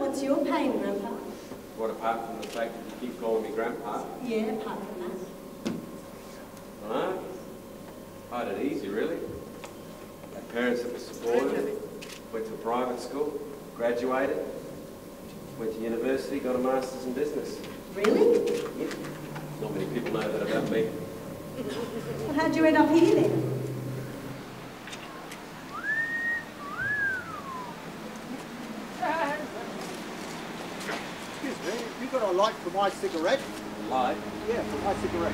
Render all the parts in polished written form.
What's your pain, Grandpa? What, apart from the fact that you keep calling me Grandpa? Yeah, apart from that. Huh? I had it easy, really. Had parents that were supportive, went to private school, graduated, went to university, got a master's in business. Really? Yeah. Not many people know that about me. Well, how'd you end up here then? Excuse me, you got a light for my cigarette? Light? Yeah, for my cigarette.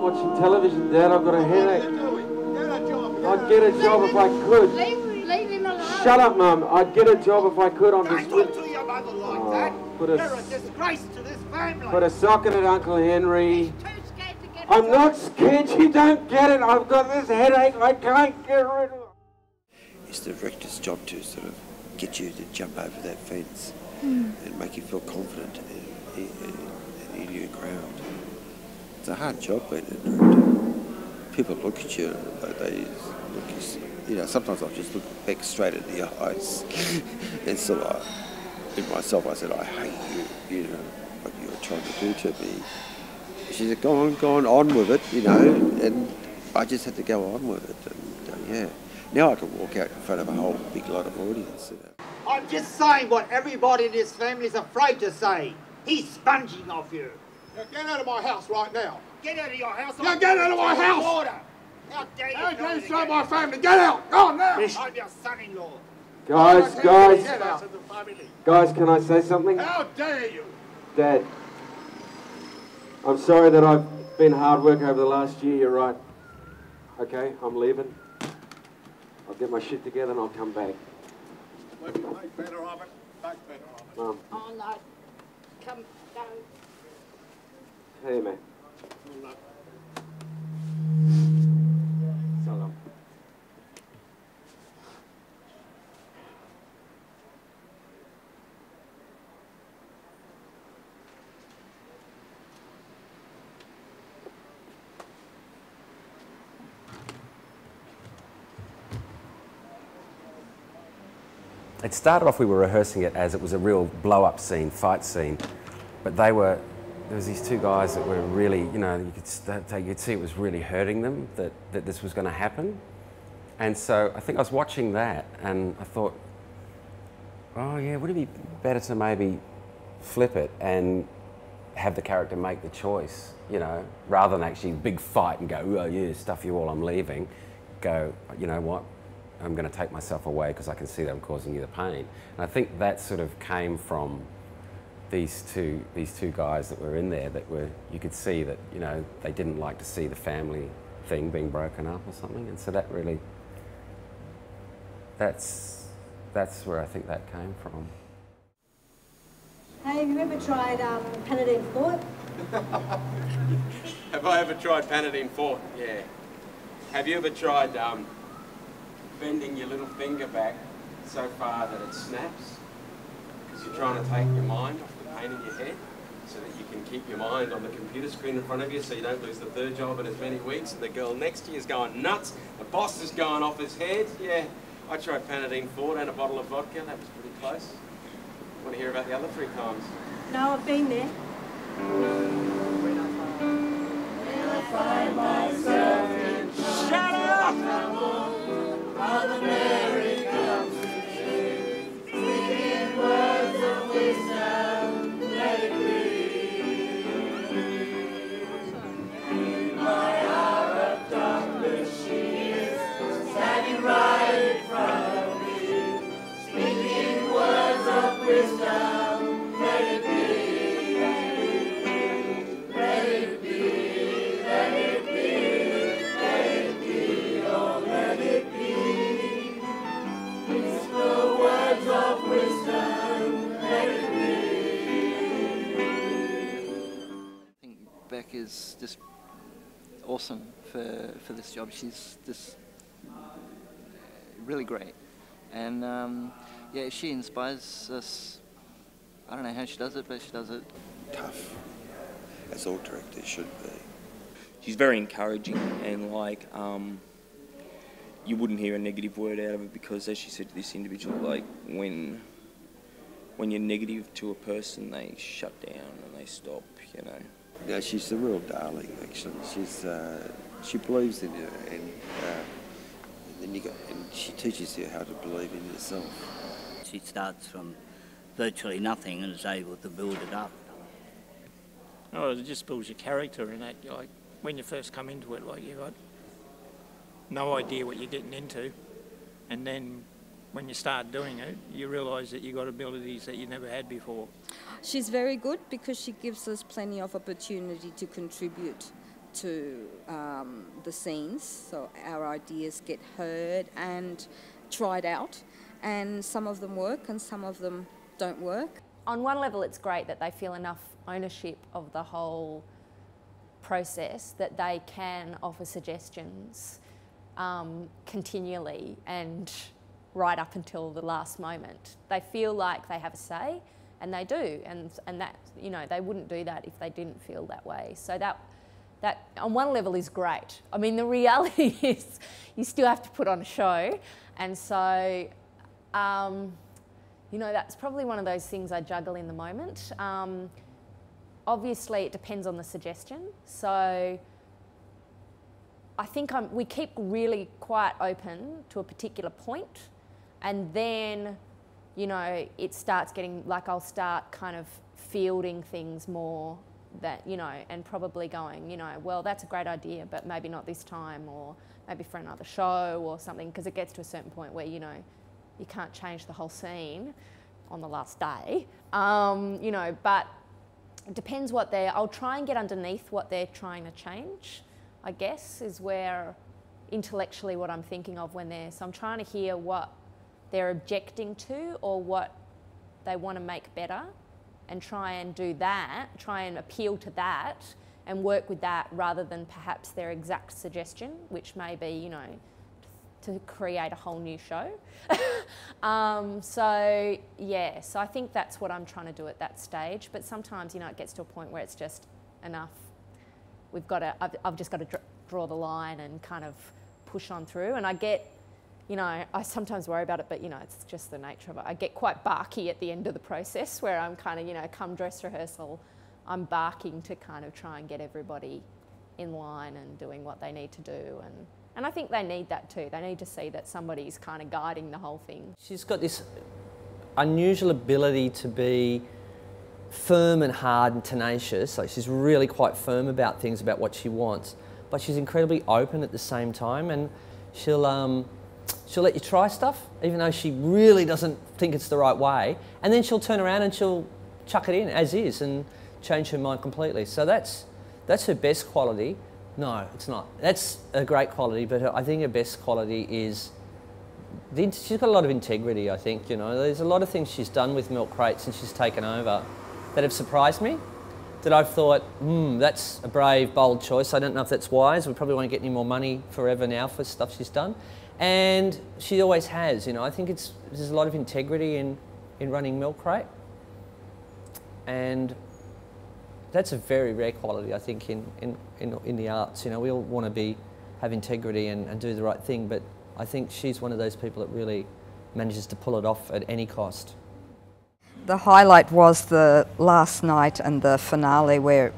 Watching television, Dad. I've got a headache. I'd get a job if I could. Leave him alone. Shut up, Mum. I'd get a job if I could. I'm just... Don't talk to your mother like that. Put You're a disgrace to this family. Put a sock in it, Uncle Henry. He's too scared to get a I'm job. not scared. You don't get it. I've got this headache. I can't get rid of it. It's the rector's job to sort of get you to jump over that fence and make you feel confident in your ground. It's a hard job being a director. People look at you, they look, you know, sometimes I'll just look back straight at the eyes and sort of, in myself, I said, I hate you, you know, what you're trying to do to me. She said, go on with it, you know, and I just had to go on with it, and yeah. Now I can walk out in front of a whole big lot of audience. You know. I'm just saying what everybody in this family is afraid to say. He's sponging off you. Now get out of my house right now. Get out of your house. Now get out of my house. Order. How dare you? How dare you destroy my family? Get out. Go on now. I'm your son-in-law. Guys, can I say something? How dare you? Dad, I'm sorry that I've been hard work over the last year, you're right. Okay, I'm leaving. I'll get my shit together and I'll come back. Maybe make better of it. Make better of it. Mum. Oh, no. Come, go. Hey, man. So long. It started off, we were rehearsing it as it was a real blow-up scene, fight scene, but there was these two guys that were really, you know, you could see it was really hurting them that this was going to happen. And so I think I was watching that and I thought, oh yeah, would it be better to maybe flip it and have the character make the choice, you know, rather than actually big fight and go, oh yeah, stuff you all, I'm leaving. Go, you know what? I'm going to take myself away because I can see that I'm causing you the pain. And I think that sort of came from these two guys that were in there that were, you could see that, you know, they didn't like to see the family thing being broken up or something. And so that really, that's where I think that came from. Hey, have you ever tried Panadine Fort? Have I ever tried Panadine Fort? Yeah. Have you ever tried bending your little finger back so far that it snaps? Because you're trying to take your mind off the pain in your head so that you can keep your mind on the computer screen in front of you so you don't lose the third job in as many weeks, and the girl next to you is going nuts, the boss is going off his head. Yeah, I tried Panadine Fort and a bottle of vodka, that was pretty close. Want to hear about the other 3 times? No, I've been there. Shut up! Mother Mary comes to cheer, speaking words of wisdom, let it be. In my hour of darkness she is, standing right in front of me, speaking words of wisdom, let it be. Beck is just awesome for this job. She's just really great, and yeah, she inspires us. I don't know how she does it, but she does it. Tough, as all directors should be. She's very encouraging, and like you wouldn't hear a negative word out of her, because, as she said to this individual, like when you're negative to a person, they shut down and they stop, you know. Yeah, she's a real darling, actually. She believes in you, and then and she teaches you how to believe in yourself. She starts from virtually nothing and is able to build it up. Oh, it just builds your character in that. Like when you first come into it, like you've got no idea what you're getting into, and then when you start doing it, you realise that you've got abilities that you never had before. She's very good because she gives us plenty of opportunity to contribute to the scenes, so our ideas get heard and tried out, and some of them work and some of them don't work. On one level, it's great that they feel enough ownership of the whole process that they can offer suggestions continually and right up until the last moment. They feel like they have a say, and they do, and that, you know, they wouldn't do that if they didn't feel that way. So that on one level is great. I mean, the reality is you still have to put on a show, and so you know, that's probably one of those things I juggle in the moment. Obviously, it depends on the suggestion. So I think we keep really quite open to a particular point, and then, you know, it starts getting, like, I'll start kind of fielding things more that, you know, and probably going, you know, well, that's a great idea, but maybe not this time, or maybe for another show or something, because it gets to a certain point where, you know, you can't change the whole scene on the last day, you know, but it depends what I'll try and get underneath what they're trying to change, I guess, is where intellectually what I'm thinking of when so I'm trying to hear what they're objecting to or what they want to make better, and try and do that, try and appeal to that and work with that rather than perhaps their exact suggestion, which may be, you know, to create a whole new show. So yeah, so I think that's what I'm trying to do at that stage, but sometimes, you know, it gets to a point where it's just enough. I've just got to draw the line and kind of push on through, and I get, you know, I sometimes worry about it, but, you know, it's just the nature of it. I get quite barky at the end of the process, where I'm kind of, you know, come dress rehearsal, I'm barking to kind of try and get everybody in line and doing what they need to do, and I think they need that too. They need to see that somebody's kind of guiding the whole thing. She's got this unusual ability to be firm and hard and tenacious. Like, she's really quite firm about things, about what she wants, but she's incredibly open at the same time, and she'll let you try stuff, even though she really doesn't think it's the right way, and then she'll turn around and she'll chuck it in as is and change her mind completely. So that's her best quality. No, it's not. That's a great quality, but I think her best quality is she's got a lot of integrity, I think. You know, there's a lot of things she's done with milkcrate since she's taken over that have surprised me, that I've thought, that's a brave, bold choice. I don't know if that's wise. We probably won't get any more money forever now for stuff she's done. And she always has, you know. I think there's a lot of integrity in running milkcrate, and that's a very rare quality, I think, in the arts. You know, we all want to have integrity and do the right thing, but I think she's one of those people that really manages to pull it off at any cost. The highlight was the last night and the finale, where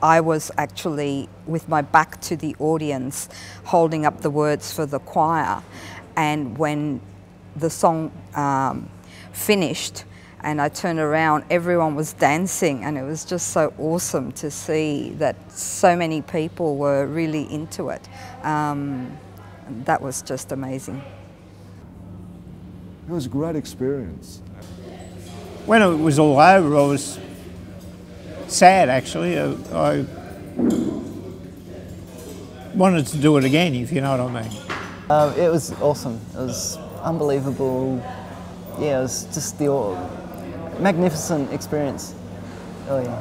I was actually with my back to the audience holding up the words for the choir, and when the song finished and I turned around, everyone was dancing, and it was just so awesome to see that so many people were really into it. That was just amazing. It was a great experience. When it was all over, I was sad, actually. I wanted to do it again, if you know what I mean. It was awesome. It was unbelievable. Yeah, it was just the magnificent experience. Oh yeah.